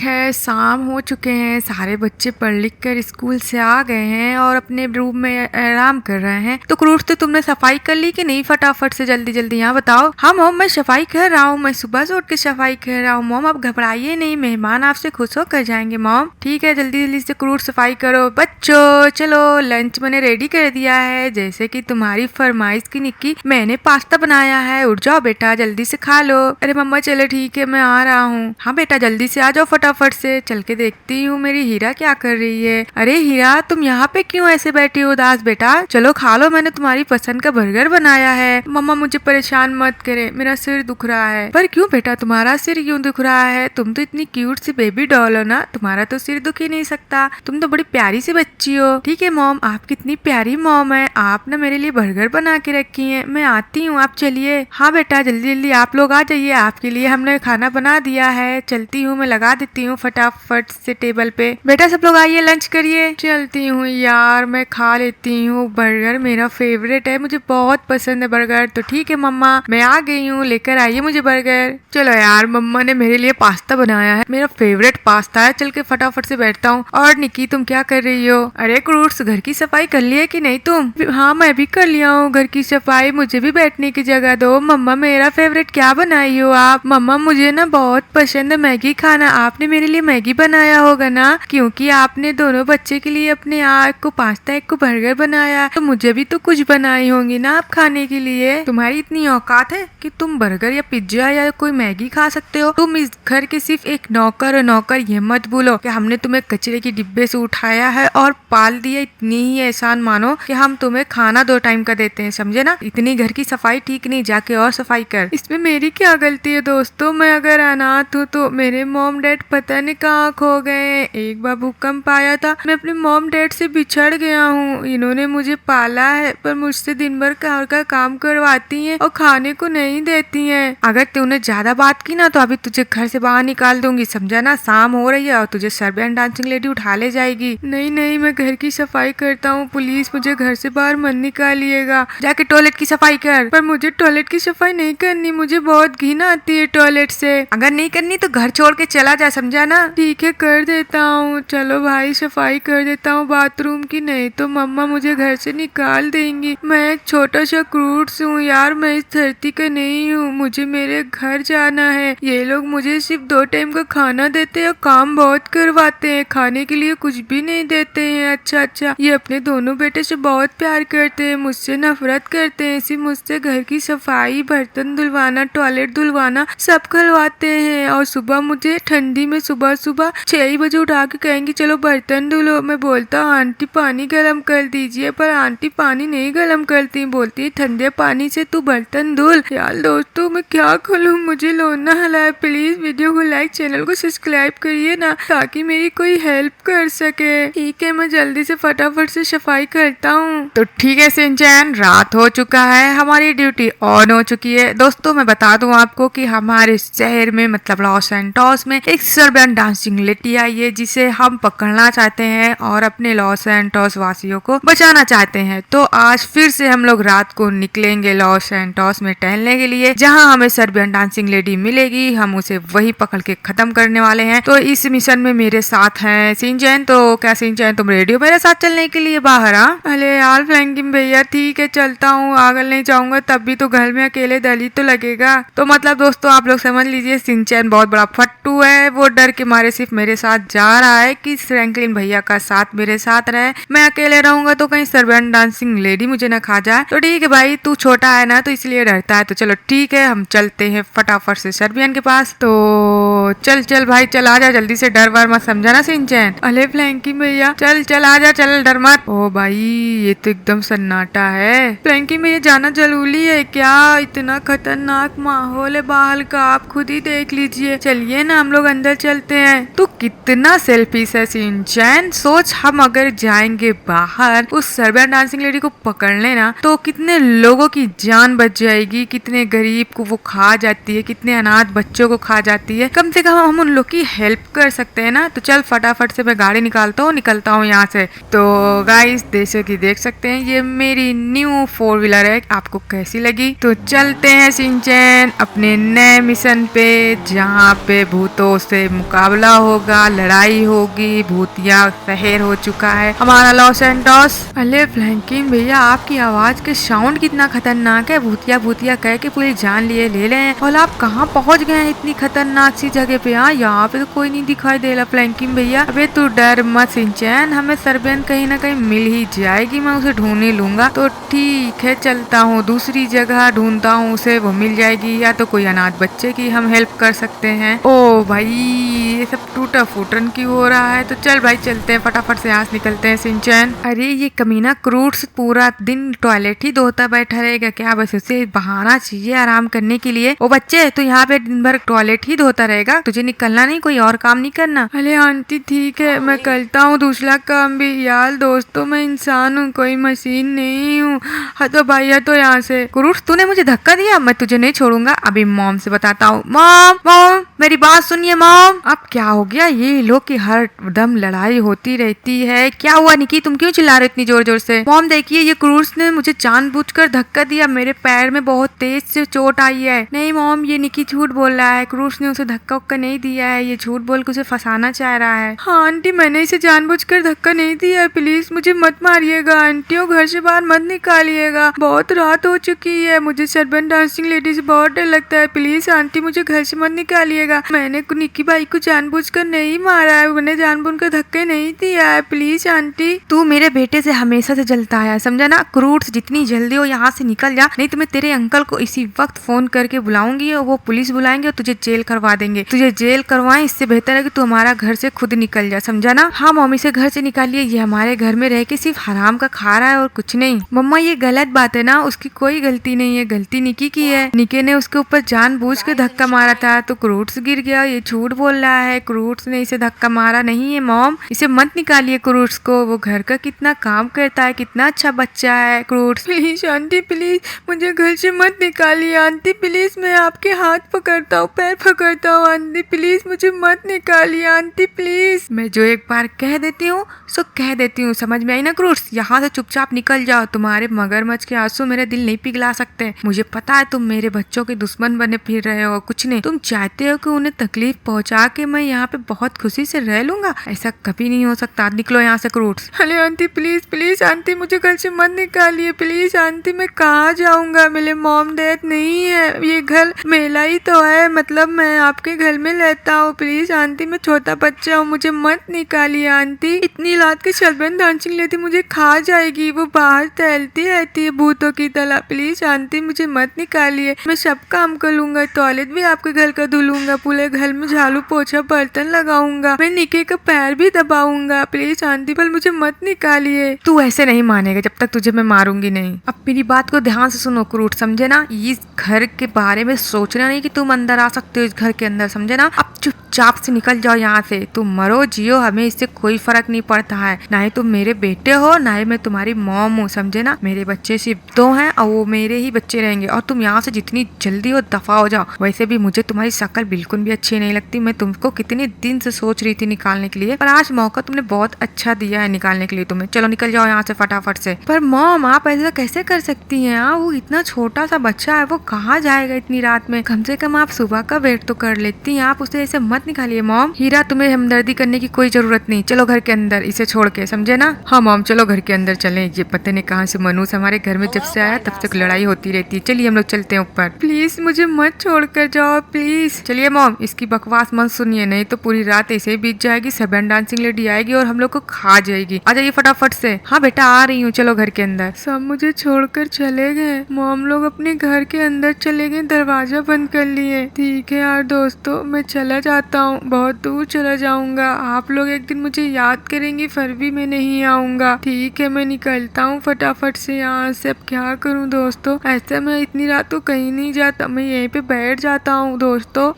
है, शाम हो चुके हैं, सारे बच्चे पढ़ लिख कर स्कूल से आ गए हैं और अपने रूम में आराम कर रहे हैं। तो क्रूर तो तुमने सफाई कर ली कि नहीं? फटाफट से जल्दी जल्दी यहाँ बताओ। हाँ मॉम, मैं सफाई कर रहा हूँ, मैं सुबह से उठ के सफाई कर रहा हूँ मॉम, आप घबराइए नहीं, मेहमान आपसे खुश होकर जाएंगे मॉम। ठीक है, जल्दी जल्दी से क्रूर सफाई करो। बच्चों चलो, लंच मैंने रेडी कर दिया है, जैसे कि तुम्हारी फरमाइश की निक्की, मैंने पास्ता बनाया है, उठ जाओ बेटा जल्दी से खा लो। अरे मम्मा चलो ठीक है, मैं आ रहा हूँ। हाँ बेटा जल्दी से आ जाओ फटाफट से। चल के देखती हूँ मेरी हीरा क्या कर रही है। अरे हीरा, तुम यहाँ पे क्यों ऐसे बैठी हो उदास? बेटा चलो खा लो, मैंने तुम्हारी पसंद का बर्गर बनाया है। मम्मा मुझे परेशान मत करे, मेरा सिर दुख रहा है। पर क्यों बेटा, तुम्हारा सिर क्यों दुख रहा है? तुम तो इतनी क्यूट सी बेबी डॉल हो ना, तुम्हारा तो सिर दुख ही नहीं सकता, तुम तो बड़ी प्यारी सी बच्ची हो। ठीक है मॉम, आप कितनी प्यारी मॉम है, आप ना मेरे लिए बर्गर बना के रखी है, मैं आती हूँ, आप चलिए। हाँ बेटा जल्दी जल्दी आप लोग आ जाइए, आपके लिए हमने खाना बना दिया है। चलती हूँ, मैं लगा देती हूँ फटाफट से टेबल पे। बेटा सब लोग आइए, लंच करिए। चलती हूँ यार, मैं खा लेती हूँ, बर्गर मेरा फेवरेट है, मुझे बहुत पसंद है बर्गर। तो ठीक है मम्मा, मैं आ गई हूँ, लेकर आइए मुझे बर्गर। चलो यार, मम्मा ने मेरे लिए पास्ता बनाया है, मेरा फेवरेट पास्ता है। चल के फटाफट से बैठता हूँ। और निक्की तुम क्या कर रही हो? अरे क्रूट्स, घर की सफाई कर ली है कि नहीं तुम? हाँ मैं भी कर लिया हूँ घर की सफाई, मुझे भी बैठने की जगह दो। मम्मा मेरा फेवरेट क्या बनाई हो आप? मम्मा मुझे ना बहुत पसंद है मैगी खाना, आपने मेरे लिए मैगी बनाया होगा ना, क्योंकि आपने दोनों बच्चे के लिए अपने एक को पास्ता एक को बर्गर बनाया, तो मुझे भी तो कुछ बनाई होंगी ना आप खाने के लिए। तुम्हारी इतनी औकात है कि तुम बर्गर या पिज्जा या कोई मैगी खा सकते हो? तुम इस घर के सिर्फ एक नौकर हो। नौकर ये मत भूलो कि हमने तुम्हें कचरे की डिब्बे से उठाया है और पाल दिया, इतनी ही एहसान मानो कि हम तुम्हें खाना 2 टाइम का देते हैं, समझे ना? इतनी घर की सफाई ठीक नहीं, जाके और सफाई कर। इसमें मेरी क्या गलती है दोस्तों? मैं अगर अनाथ हूँ तो मेरे मॉम डैड पता नहीं कहाँ खो गए। एक बार भूकंप आया था, मैं अपने मॉम डैड से बिछड़ गया हूँ, इन्होंने मुझे पाला है पर मुझसे दिन भर घर का काम करवाती हैं और खाने को नहीं देती हैं। अगर तूने ज्यादा बात की ना तो अभी तुझे घर से बाहर निकाल दूंगी, समझा ना? शाम हो रही है और तुझे सर्बियन डांसिंग लेडी उठा ले जाएगी। नहीं नहीं, मैं घर की सफाई करता हूँ, पुलिस मुझे घर से बाहर मत निकालिएगा। जाके टॉयलेट की सफाई कर। पर मुझे टॉयलेट की सफाई नहीं करनी, मुझे बहुत घिन आती है टॉयलेट से। अगर नहीं करनी तो घर छोड़ के चला जा, समझा ना? ठीक है कर देता हूँ। चलो भाई सफाई कर देता हूँ बाथरूम की, नहीं तो मम्मा मुझे घर से निकाल देंगी। मैं एक छोटा सा क्रूट्स हूँ यार, मैं इस धरती का नहीं हूँ, मुझे मेरे घर जाना है। ये लोग मुझे सिर्फ 2 टाइम का खाना देते हैं और काम बहुत करवाते हैं, खाने के लिए कुछ भी नहीं देते हैं। अच्छा, ये अपने दोनों बेटे से बहुत प्यार करते हैं, मुझसे नफरत करते हैं, सिर्फ मुझसे घर की सफाई, बर्तन धुलवाना, टॉयलेट धुलवाना सब करवाते हैं। और सुबह मुझे ठंडी में सुबह 6 बजे उठा के कहेंगे चलो बर्तन धुलो। मैं बोलता हूँ आंटी पानी गर्म कर दीजिए, पर आंटी पानी नहीं गर्म करती, बोलती है ठंडे पानी से तू बर्तन धुल। यार दोस्तों मैं क्या खोलूँ, मुझे लोना हला है। प्लीज वीडियो को लाइक, चैनल को सब्सक्राइब करिए ना, ताकि मेरी कोई हेल्प कर सके। ठीक है, मैं जल्दी से फटाफट से सफाई करता हूँ। तो ठीक है सिंचैन, रात हो चुका है, हमारी ड्यूटी ऑन हो चुकी है। दोस्तों मैं बता दूं आपको कि हमारे शहर में मतलब लॉस एंटोस में एक सर्बियन डांसिंग लेडी आई है, जिसे हम पकड़ना चाहते हैं और अपने लॉस एंटोस वासियों को बचाना चाहते हैं। तो आज फिर से हम लोग रात को निकलेंगे लॉस एंटोस में टहलने के लिए, जहां हमें सर्बियन डांसिंग लेडी मिलेगी, हम उसे वही पकड़ के खत्म करने वाले हैं। तो इस मिशन में मेरे साथ हैं सिंचैन। तो क्या सिंचैन तुम रेडियो मेरे साथ चलने के लिए बाहर? अरे यार फ्रैंकिन भैया ठीक है चलता हूँ, आगे नहीं जाऊंगा तब भी तो घर में अकेले दली तो लगेगा। तो मतलब दोस्तों आप लोग समझ लीजिए सिंचैन बहुत बड़ा फट्टू है, वो डर के मारे सिर्फ मेरे साथ जा रहा है कि फ्रैंकलिन भैया का साथ मेरे साथ रहे, मैं अकेले रहूंगा तो कहीं सर्बियन डांसिंग लेडी मुझे न खा जाए। तो ठीक है भाई, तू छोटा है ना तो इसलिए डरता है, तो चलो ठीक है हम चलते हैं फटाफट से सर्बियन के पास। तो चल भाई चल, आ जा जल्दी से, डर वर मत, समझा ना सिंचैन? अरे फ्रैंकिन भैया चल आ जा, चल डर मत। ओ भाई ये तो एकदम सन्नाटा है। फ्रैंकिन भैया जाना जरूरी है क्या? इतना खतरनाक माहौल है बाहर का, आप खुद ही देख लीजिए। चलिए ना हम लोग अंदर चलते हैं। तो कितना सेल्फिश है सिंचैन, सोच हम अगर जाएंगे बाहर उस सर्बियन डांसिंग लेडी को पकड़ने ना, तो कितने लोगों की जान बच जाएगी, कितने गरीब को वो खा जाती है, कितने अनाथ बच्चों को खा जाती है, कम से कम हम उन लोग की हेल्प कर सकते हैं ना। तो चल फटाफट से मैं गाड़ी निकालता हूँ यहाँ से। तो गाइस जैसे कि देख सकते हैं ये मेरी न्यू 4 व्हीलर है, आपको कैसी लगी? तो चलते हैं सिंचैन अपने नए मिशन पे, जहाँ पे भूतों से मुकाबला होगा, लड़ाई होगी, भूतिया शहर हो चुका है हमारा लॉस एंटोस। अरे फ्रैंकलिन भैया, आपकी आवाज के साउंड कितना खतरनाक है। भूतिया भूतिया कह के पूरी जान लिए ले ले हैं। और आप कहाँ पहुँच गए हैं इतनी खतरनाक सी जगह पे? यहाँ पे तो कोई नहीं दिखाई दे रहा फ्रैंकलिन भैया। अबे तू डर मत सिंचैन, हमें सरबेन कहीं ना कहीं मिल ही जाएगी, मैं उसे ढूंढ ही लूंगा। तो ठीक है, चलता हूँ दूसरी जगह ढूंढता हूँ उसे, वो मिल जाएगी, या तो कोई अनाथ बच्चे की हम हेल्प कर सकते हैं। ओ भाई, ये सब टूटा फूटन की हो रहा है। तो चल भाई चलते हैं, फटाफट से यहाँ से निकलते हैं सिंचैन। अरे ये कमीना क्रूट्स पूरा दिन टॉयलेट ही धोता बैठा रहेगा क्या? बस उसे बहाना चाहिए आराम करने के लिए। ओ बच्चे, तो यहाँ पे दिन भर टॉयलेट ही धोता रहेगा, तुझे निकलना नहीं, कोई और काम नहीं करना? अरे आंटी ठीक है, मैं करता हूँ दूसरा काम भी। यार दोस्तों, मैं इंसान हूँ, कोई मशीन नहीं हूँ। हाँ तो भैया, तो यहाँ से क्रूट्स तूने मुझे धक्का दिया, मैं तुझे नहीं छोड़ूंगा। अभी मॉम से बताता हूँ। मॉम मॉम, मेरी बात सुनिए मॉम। अब क्या हो गया? ये लोग की हर दम लड़ाई होती रहती है। क्या हुआ निकी, तुम क्यों चिल्ला रहे इतनी जोर जोर से? मॉम देखिए, ये क्रूट्स ने मुझे जानबूझकर धक्का दिया, मेरे पैर में बहुत तेज से चोट आई है। नहीं मॉम, ये निकी झूठ बोल रहा है, क्रूट्स ने उसे धक्का उक्का नहीं दिया है, ये झूठ बोल के उसे फंसाना चाह रहा है। हाँ आंटी, मैंने इसे जानबूझकर धक्का नहीं दिया है, प्लीज मुझे मत मारिएगा आंटियों, घर से बाहर मत निकालिएगा, बहुत रात हो चुकी है, मुझे सरबन डांसिंग लेडी से बहुत डर लगता है, प्लीज आंटी मुझे घर से मत निकालिएगा। मैंने निक्की भाई को जानबूझकर नहीं मारा है, मैंने जानबूझकर धक्के नहीं दिया है, प्लीज आंटी। तू मेरे बेटे से हमेशा से जलता है, समझा ना? क्रूट्स, जितनी जल्दी हो यहाँ से निकल जा, नहीं तो मैं तेरे अंकल को इसी वक्त फोन करके बुलाऊंगी और वो पुलिस बुलाएंगे और तुझे जेल करवा देंगे। तुझे जेल करवाएं इससे बेहतर है कि तू हमारा घर से खुद निकल जा, समझा ना? हाँ मम्मी, से घर से निकालिए, ये हमारे घर में रह के सिर्फ हराम का खा रहा है और कुछ नहीं। मम्मा ये गलत बात है ना, उसकी कोई गलती नहीं है, गलती निकी की है। निके ने उसके ऊपर जानबूझ के धक्का मारा था तो क्रूट्स गिर गया, ये झूठ बोल रहा है, क्रूट्स ने इसे धक्का मारा नहीं है। मॉम इसे मत निकालिए क्रूट्स को, वो घर का कितना काम करता है, कितना अच्छा बच्चा है क्रूट्स। प्लीज आंटी प्लीज, मुझे घर से मत निकालिए आंटी प्लीज, मैं आपके हाथ पकड़ता हूँ, पैर पकड़ता हूँ आंटी प्लीज, मुझे मत निकालिए आंटी प्लीज। मैं जो एक बार कह देती हूँ सो कह देती हूँ, समझ में आई ना क्रूट्स? यहाँ से चुपचाप निकल जाओ, तुम्हारे मगरमच्छ के आंसू मेरा दिल नहीं पिघला सकते। मुझे पता है तुम मेरे बच्चों के दुश्मन बने फिर रहे हो, कुछ नहीं, तुम चाहते हो कि उन्हें तकलीफ पहुंचा के मैं यहाँ पे बहुत खुशी से रह लूंगा, ऐसा कभी नहीं हो सकता। निकलो यहाँ से क्रूट्स। अरे आंटी प्लीज प्लीज आंटी, मुझे घर से मत निकालिए प्लीज आंटी, मैं कहाँ जाऊंगा? मेरे मॉम डैड नहीं है, ये घर मेरा ही तो है, मतलब मैं आपके घर में रहता हूँ, प्लीज आंटी मैं छोटा बच्चा हूँ, मुझे मत निकालिए आंटी। इतनी रात के सरबन डांसिंग लेती मुझे खा जाएगी, वो बाहर टहलती रहती है भूतों की तरह, प्लीज आंटी मुझे मत निकालिए, मैं सब काम कर लूंगा, टॉयलेट भी आपके घर का धुलूंगा, पूरे घर में झाड़ू पोछा बर्तन लगाऊंगा, मैं निके का पैर भी दबाऊंगा, प्लीज आंटी पर मुझे मत निकालिए। तू ऐसे नहीं मानेगा जब तक तुझे मैं मारूंगी नहीं। अब मेरी बात को ध्यान से सुनो क्रूट, समझे ना? इस घर के बारे में सोचना नहीं कि तुम अंदर आ सकते हो इस घर के अंदर, समझे ना? अब चुपचाप से निकल जाओ यहाँ से, तुम मरो जियो हमें इससे कोई फर्क नहीं पड़ता है, ना ही तुम मेरे बेटे हो ना ही मैं तुम्हारी मॉम हूँ, समझे ना? मेरे बच्चे सिर्फ दो हैं और वो मेरे ही बच्चे रहेंगे, और तुम यहाँ से जितनी जल्दी हो दफा हो जाओ। वैसे भी मुझे तुम्हारी शक्ल बिल्कुल भी अच्छी नहीं लगती, मैं तुमको कितने दिन से सोच रही थी निकालने के लिए, पर आज मौका तुमने बहुत अच्छा दिया है निकालने के लिए तुम्हें। चलो निकल जाओ यहाँ से फटाफट से। पर मॉम आप ऐसा कैसे कर सकती हैं? वो इतना छोटा सा बच्चा है, वो कहाँ जाएगा इतनी रात में? कम से कम आप सुबह का वेट तो कर लेती हैं, आप उसे ऐसे मत निकालिए मॉम। हीरा तुम्हें हमदर्दी करने की कोई जरूरत नहीं, चलो घर के अंदर इसे छोड़ के, समझे ना? हाँ मॉम चलो घर के अंदर चलें। ये पता नहीं कहाँ से मनूस हमारे घर में जब से आया तब तक लड़ाई होती रहती है, चलिए हम लोग चलते हैं ऊपर। प्लीज मुझे मत छोड़ कर जाओ प्लीज। चलिए मॉम इसकी बकवास मत सुनिए, नहीं तो पूरी रात ऐसे ही बीत जाएगी, सरबन डांसिंग लेडी आएगी और हम लोग को खा जाएगी। आ जाइए फटाफट से। हाँ बेटा आ रही हूँ, चलो घर के अंदर। सब मुझे छोड़कर चले गए, मॉम लोग अपने घर के अंदर चले गए, दरवाजा बंद कर लिए। ठीक है यार दोस्तों, मैं चला जाता हूँ, बहुत दूर चला जाऊंगा, आप लोग एक दिन मुझे याद करेंगे फिर भी मैं नहीं आऊंगा। ठीक है मैं निकलता हूँ फटाफट से यहाँ से। अब क्या करूँ दोस्तों, ऐसा मैं इतनी रात तो कहीं नहीं जाता, मैं यहीं पे बैठ जाता हूँ दोस्तों।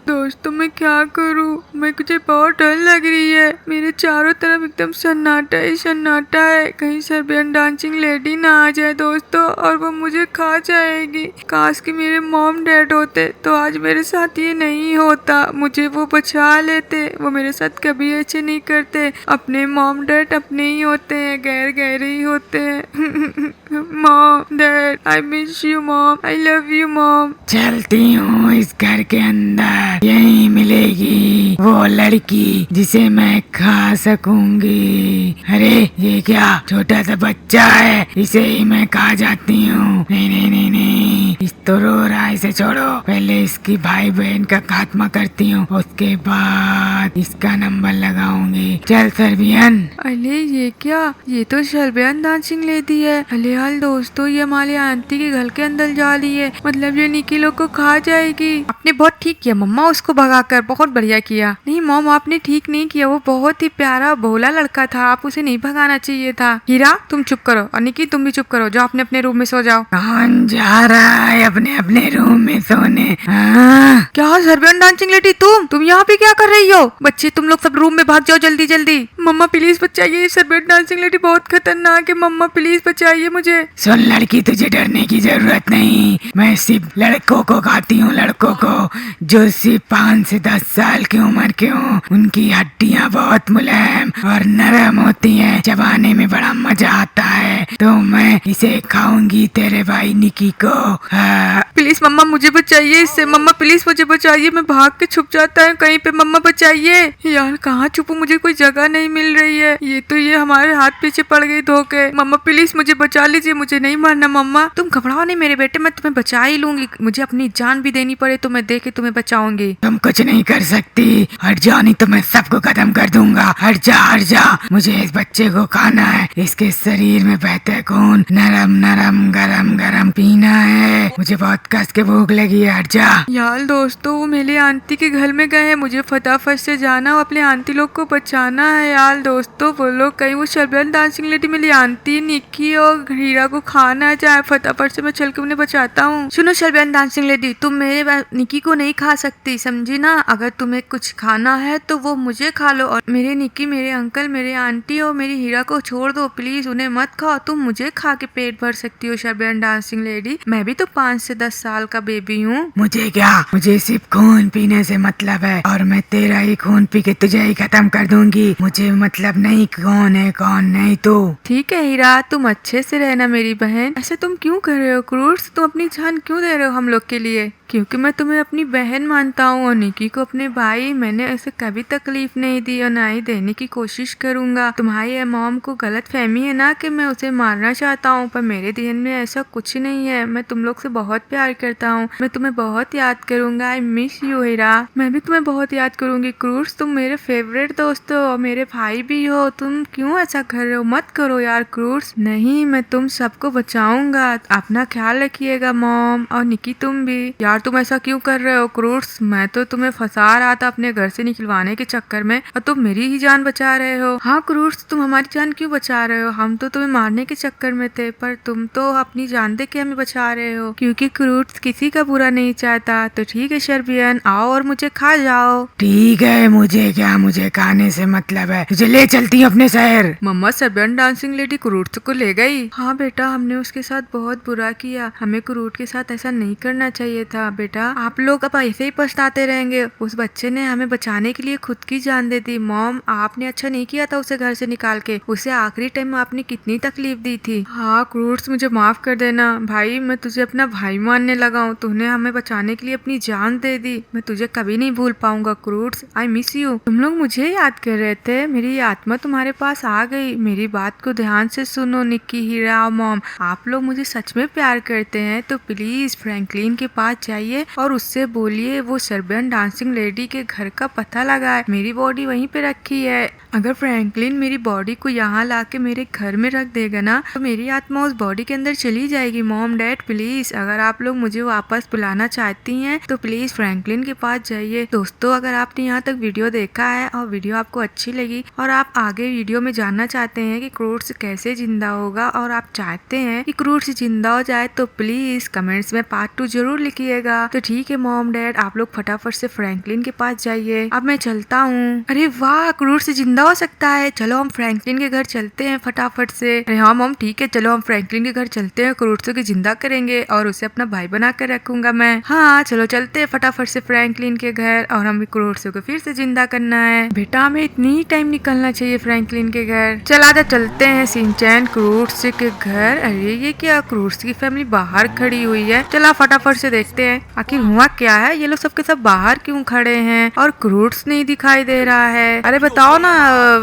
दोस्तों मैं क्या करूँ, मुझे बहुत डर लग रही है, मेरे चारों तरफ एकदम सन्नाटा ही सन्नाटा है, कहीं सरबन डांसिंग लेडी ना आ जाए दोस्तों और वो मुझे खा जाएगी। काश कि मेरे मॉम डैड होते तो आज मेरे साथ ये नहीं होता, मुझे वो बचा लेते, वो मेरे साथ कभी ऐसे नहीं करते। अपने मॉम डैड अपने ही होते हैं, गैर गहरे ही होते हैं। Mom dad I miss you mom, I love you mom. चलती हूँ इस घर के अंदर, यहीं मिले मिलेगी वो लड़की जिसे मैं खा सकूंगी। अरे ये क्या छोटा सा बच्चा है, इसे ही मैं खा जाती हूँ। नहीं नहीं नहीं नहीं, इस तो रो रहा है, इसे छोड़ो। पहले इसकी भाई बहन का खात्मा करती हूँ, उसके बाद इसका नंबर लगाऊंगी। चल सर्बियन। अरे ये क्या, ये तो सर्बियन डांसिंग लेडी है। अरे हाल दोस्तों, ये हमारे आंटी के घर के अंदर जा रही है, मतलब ये निकी लोग को खा जाएगी। आपने बहुत ठीक किया मम्मा, उसको भगाकर बहुत बढ़िया किया। नहीं मॉम, आपने ठीक नहीं किया, वो बहुत ही प्यारा भोला लड़का था, आप उसे नहीं भगाना चाहिए था। हीरा तुम चुप करो और निकी तुम भी चुप करो, जाओ अपने अपने रूम में सो जाओ। कौन जा रहा है अपने अपने रूम में सोने? क्या सर्बियन डांसिंग लेडी, तुम यहाँ पे क्या कर रही हो? बच्चे तुम लोग सब रूम में भाग जाओ जल्दी जल्दी। मम्मा प्लीज बचाइए, सर्बियन डांसिंग लेडी बहुत खतरनाक है, मम्मा प्लीज बचाइए मुझे। सुन लड़की, तुझे डरने की जरूरत नहीं, मैं सिर्फ लड़कों को खाती हूँ, लड़कों को जो सिर्फ 5 से 10 साल की उम्र के हों। उनकी हड्डियाँ बहुत मुलायम और नरम होती हैं, चबाने में बड़ा मजा आता है, तो मैं इसे खाऊंगी तेरे भाई निकी को। प्लीज मम्मा मुझे बचाइए इससे, मम्मा प्लीज मुझे बचाइए, मैं भाग के छुप जाता है कहीं पे, मम्मा बचाइए। यार कहाँ छुपूं, मुझे कोई जगह नहीं मिल रही है। ये हमारे हाथ पीछे पड़ गई धोखे। मम्मा प्लीज मुझे बचा लीजिए, मुझे नहीं मारना मम्मा। तुम घबराओ नहीं मेरे बेटे, मैं तुम्हें बचा ही लूंगी, मुझे अपनी जान भी देनी पड़े तो मैं दे के तुम्हें बचाऊंगी। तुम कुछ नहीं कर सकती, हट जाओ नहीं तो मैं सबको खत्म कर दूंगा। हट जा हट जा, मुझे इस बच्चे को खाना है, इसके शरीर में बहते खून नरम नरम गरम गरम पीना है, मुझे बहुत कस के भूख लगी है। हट जा। यार दोस्तों, वो मेरी आंटी के घर में गए हैं, मुझे फटाफट से जाना, अपने आंटी लोग को बचाना है। यार दोस्तों, वो लोग कहीं वो सर्बियन डांसिंग लेडी मेरी आंटी निकी और हीरा को खाना चाहे, फटाफट से मैं चल के उन्हें बचाता हूँ। सुनो सर्बियन डांसिंग लेडी, तुम मेरे निकी को नहीं खा सकती, समझी ना? अगर तुम्हें कुछ खाना है तो वो मुझे खा लो, और मेरे निकी, मेरे अंकल, मेरे आंटी और मेरी हीरा को छोड़ दो प्लीज, उन्हें मत खाओ। तुम मुझे खा के पेट भर सकती हो सर्बियन डांसिंग लेडी, मैं भी तो 5 से 10 साल का बेबी हूँ। मुझे क्या, मुझे सिर्फ खून पीने से मतलब है, और मैं तेरा ही खून पी के तुझे ही खत्म कर दूंगी। मुझे मतलब नहीं कौन है कौन नहीं तू। ठीक है हीरा, तुम अच्छे से रहना मेरी बहन। ऐसे तुम क्यों कर रहे हो क्रूर्स, तुम अपनी जान क्यों दे रहे हो हम लोग के लिए? क्योंकि मैं तुम्हें अपनी बहन मानता हूँ और निकी को अपने भाई। मैंने ऐसे कभी तकलीफ नहीं दी और ना ही देने की कोशिश करूंगा। तुम्हारी मॉम को गलत फहमी है ना कि मैं उसे मारना चाहता हूँ, पर मेरे ध्यान में ऐसा कुछ नहीं है। मैं तुम लोग से बहुत प्यार करता हूँ, मैं तुम्हें बहुत याद करूंगा। आई मिस यू हीरा, मैं भी तुम्हें बहुत याद करूंगी। क्रूर्स तुम मेरे फेवरेट दोस्त हो, मेरे भाई भी हो, तुम क्यों ऐसा कर रहे हो? मत करो यार क्रूर्स। नहीं, मैं तुम सबको बचाऊंगा, अपना ख्याल रखिएगा मॉम और निकी तुम भी। यार तुम ऐसा क्यों कर रहे हो क्रूर्स? मैं तो तुम्हें फंसा रहा था अपने घर से निकलवाने के चक्कर में और तुम मेरी ही जान बचा रहे हो। हाँ क्रूर्स, तुम हमारी जान क्यों बचा रहे हो? हम तो तुम्हें मारने के चक्कर में थे, पर तुम तो अपनी जान दे के हमें बचा रहे हो, क्योंकि क्रूर्स किसी का बुरा नहीं चाहता। तो ठीक है सर्बियन, आओ और मुझे खा जाओ। ठीक है, मुझे क्या, मुझे खाने से मतलब है, तुझे ले चलती हूँ अपने शहर। मम्मा सर्बियन डांसिंग लेडी क्रूर्स को ले गई। हाँ बेटा, हमने उसके साथ बहुत बुरा किया, हमें क्रूर के साथ ऐसा नहीं करना चाहिए था। बेटा आप लोग अब ऐसे ही पछताते रहेंगे, उस बच्चे ने हमें बचाने के लिए खुद की जान दे दी। मॉम आपने अच्छा नहीं किया था उसे घर से निकाल के, उसे आखिरी टाइम में आपने कितनी तकलीफ दी थी। हाँ क्रूर्स, मुझे माफ कर देना भाई, मैं तुझे अपना भाई मानने लगा हूँ, तूने हमें बचाने के लिए अपनी जान दे दी, मैं तुझे कभी नहीं भूल पाऊंगा क्रूर्स। I miss you. तुम लोग मुझे याद कर रहे थे, मेरी आत्मा तुम्हारे पास आ गई। मेरी बात को ध्यान से सुनो निक्की, हीरा और मॉम, आप लोग मुझे सच में प्यार करते हैं तो प्लीज फ्रैंकलिन के पास जाइए और उससे बोलिए वो सर्बियन डांसिंग लेडी के घर का पता लगाए। मेरी बॉडी वहीं पे रखी है, अगर फ्रैंकलिन मेरी बॉडी को यहाँ लाके मेरे घर में रख देगा ना तो मेरी आत्मा उस बॉडी के अंदर चली जाएगी। मॉम डैड प्लीज, अगर आप लोग मुझे वापस बुलाना चाहती हैं तो प्लीज फ्रैंकलिन के पास जाइए। दोस्तों, अगर आपने यहाँ तक वीडियो देखा है और वीडियो आपको अच्छी लगी और आप आगे वीडियो में जानना चाहते हैं कि क्रूर्स कैसे जिंदा होगा और आप चाहते हैं कि क्रूर्स जिंदा हो जाए तो प्लीज कमेंट्स में पार्ट 2 जरूर लिखिएगा। तो ठीक है मॉम डैड, आप लोग फटाफट से फ्रैंकलिन के पास जाइए, अब मैं चलता हूँ। अरे वाह, क्रूर्स जिंदा हो सकता है, चलो हम फ्रैंकलिन के घर चलते हैं फटाफट से। अरे हाँ मॉम ठीक है, चलो हम फ्रैंकलिन के घर चलते हैं, क्रूर्स को जिंदा करेंगे और उसे अपना भाई बना कर रखूंगा मैं। हाँ चलो चलते हैं फटाफट से फ्रैंकलिन के घर और हमें क्रूर्स को फिर से जिंदा करना है। बेटा हमें इतनी ही टाइम निकलना चाहिए फ्रैंकलिन के घर। चल आजा चलते हैं शिनचैन क्रूर्स के घर। अरे ये क्या, क्रूर्स की फैमिली बाहर खड़ी हुई है, चला फटाफट से देखते हैं। आखिर हुआ क्या है, ये लोग सबके सब बाहर क्यों खड़े हैं और क्रूट्स नहीं दिखाई दे रहा है। अरे बताओ ना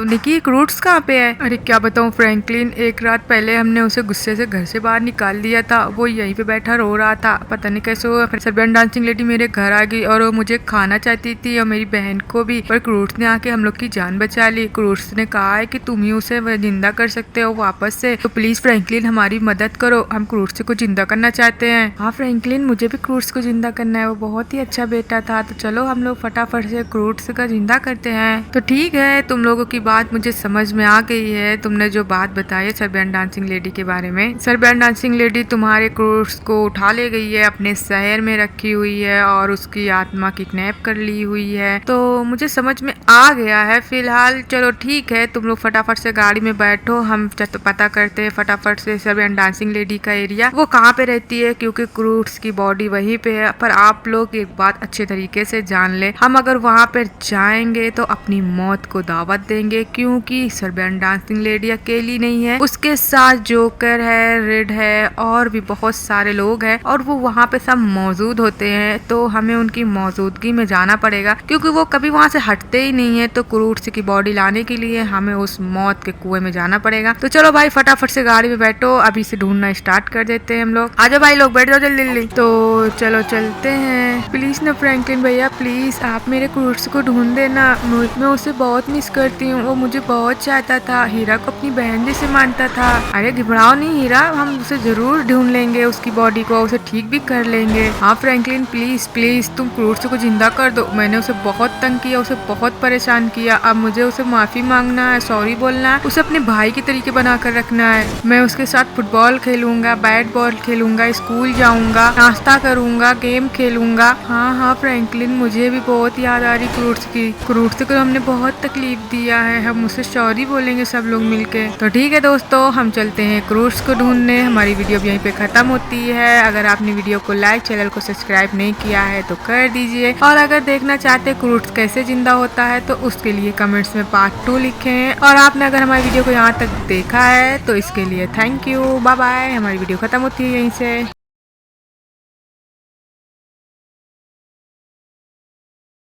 निकी, क्रूट्स कहाँ पे है। अरे क्या बताऊँ फ्रैंकलिन, एक रात पहले हमने उसे गुस्से से घर से बाहर निकाल दिया था। वो यहीं पे बैठा रो रहा था, पता नहीं कैसे वो सर्बियन डांसिंग लेडी मेरे घर आ गई और वो मुझे खाना चाहती थी और मेरी बहन को भी, पर क्रूट्स ने आके हम लोग की जान बचा ली। क्रूट्स ने कहा है कि तुम ही उसे जिंदा कर सकते हो वापस से, तो प्लीज फ्रैंकलिन हमारी मदद करो, हम क्रूट्स को जिंदा करना चाहते हैं। हाँ फ्रैंकलिन, मुझे भी क्रूट्स को जिंदा करना है, वो बहुत ही अच्छा बेटा था। तो चलो हम लोग फटाफट से क्रूट्स का जिंदा करते हैं। तो ठीक है, तुम लोगों की बात मुझे समझ में आ गई है। तुमने जो बात बताई है सर्बियन डांसिंग लेडी के बारे में, सर्बियन डांसिंग लेडी तुम्हारे क्रूट्स को उठा ले गई है, अपने शहर में रखी हुई है और उसकी आत्मा किडनैप कर ली हुई है। तो मुझे समझ में आ गया है फिलहाल। चलो ठीक है, तुम लोग फटाफट से गाड़ी में बैठो, हम पता करते हैं फटाफट से सर्बियन डांसिंग लेडी का एरिया वो कहाँ पे रहती है, क्योंकि क्रूट्स की बॉडी वहीं पे है। पर आप लोग एक बात अच्छे तरीके से जान ले, हम अगर वहाँ पे जाएंगे तो अपनी मौत को दावत देंगे, क्योंकि सर्बियन डांसिंग लेडी अकेली नहीं है, उसके साथ जोकर है, रेड है और भी बहुत सारे लोग हैं और वो वहाँ पे सब मौजूद होते हैं। तो हमें उनकी मौजूदगी में जाना पड़ेगा, क्योंकि वो कभी वहाँ से हटते ही नहीं है। तो क्रूट्स की बॉडी लाने के लिए हमें उस मौत के कुएं में जाना पड़ेगा। तो चलो भाई फटाफट से गाड़ी में बैठो, अभी से ढूंढना स्टार्ट कर देते हैं हम लोग। आजा भाई लोग, बैठ जाओ जल्दी जल्दी। तो चलो चलते हैं। प्लीज ना फ्रैंकलिन भैया, प्लीज आप मेरे क्रूट्स को ढूंढ देना, मैं उसे बहुत मिस करती हूँ। वो मुझे बहुत चाहता था, हीरा को अपनी बहन जैसे मानता था। अरे घबराओ नहीं हीरा, हम उसे जरूर ढूंढ लेंगे, उसकी बॉडी को उसे ठीक भी कर लेंगे। हाँ फ्रैंकलिन प्लीज प्लीज तुम क्रूट्स को जिंदा कर दो, मैंने उसे बहुत तंग किया, उसे बहुत परेशान किया। अब मुझे उसे माफी मांगना है, सॉरी बोलना है, उसे अपने भाई के तरीके बना कर रखना है। मैं उसके साथ फुटबॉल खेलूंगा, बैट बॉल खेलूंगा, स्कूल जाऊंगा, नाश्ता करूंगा, गेम खेलूंगा। हाँ फ्रैंकलिन, मुझे भी बहुत याद आ रही क्रूट्स की। क्रूट्स को हमने बहुत तकलीफ दिया है, हम उसे सॉरी बोलेंगे सब लोग मिलके। तो ठीक है दोस्तों, हम चलते हैं क्रूट्स को ढूंढने। हमारी वीडियो यहीं पे खत्म होती है। अगर आपने वीडियो को लाइक, चैनल को सब्सक्राइब नहीं किया है तो कर दीजिए, और अगर देखना चाहते हैं क्रूट्स कैसे जिंदा होता है तो उसके लिए कमेंट्स में पार्ट 2 लिखें। और आपने अगर हमारी वीडियो को यहाँ तक देखा है तो इसके लिए थैंक यू, बाय बाय। हमारी वीडियो खत्म होती है यहीं से।